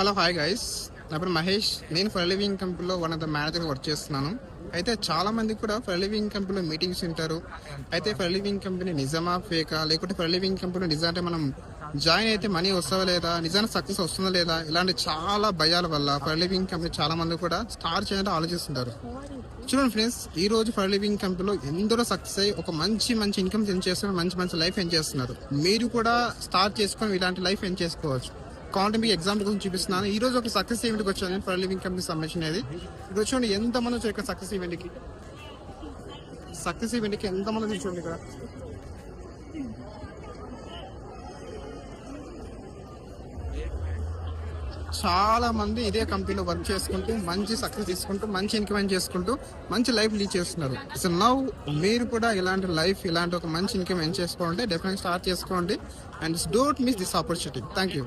Hello hi guys, నా పేరు మహేష్. నేను ఫర్ లివింగ్ కంపెనీలో one of the manager work చేస్తున్నాను. అయితే చాలా మంది కూడా ఫర్ లివింగ్ కంపెనీలో మీటింగ్స్ వింటారు. అయితే ఫర్ లివింగ్ కంపెనీ నిజమా ఫేకా, లేకుంటే ఫర్ లివింగ్ కంపెనీ నిజంటే మనం జాయిన్ అయితే మనీ వస్తుందా లేదా, నిజానికి సక్సెస్ వస్తుందా లేదా, ఇలాంటి చాలా భయాల వల్ల ఫర్ లివింగ్ కంపెనీ చాలా మంది కూడా స్టార్ట్ చేయాలని ఆలోచిస్తుంటారు. చూడండి ఫ్రెండ్స్, ఈ రోజు ఫర్ లివింగ్ కంపెనీలో ఎందరో సక్సెస్ అయ్యి ఒక మంచి ఇన్కమ్ ఎన్ చేస్తున్నారు, మంచి లైఫ్ ఎన్ చేస్తున్నారు. మీరు కూడా స్టార్ట్ చేసుకొని ఇలాంటి లైఫ్ ఎన్ చేసుకోవచ్చు. కావాలంటే మీకు ఎగ్జాంపుల్ గురించి చూపిస్తున్నాను. ఈ రోజు ఒక సక్సెస్ ఈవెంట్కి వచ్చాను నేను, ఫర్ లివింగ్ కంపెనీ సంబంధించిన అనేది. ఇప్పుడు చూడండి ఎంతమంది వచ్చారు ఇక్కడ సక్సెస్ ఈవెంట్కి ఎంతమంది చూడండి. ఇక్కడ చాలా మంది ఇదే కంపెనీలో వర్క్ చేసుకుంటూ మంచి సక్సెస్ తీసుకుంటూ మంచి ఇన్కమ్ చేసుకుంటూ మంచి లైఫ్ లీడ్ చేస్తున్నారు. సో నౌ మీరు కూడా ఇలాంటి లైఫ్, ఇలాంటి ఒక మంచి ఇన్కమ్ చేసుకోవాలంటే డెఫినెట్గా స్టార్ట్ చేసుకోండి. And don't miss this opportunity. Thank you.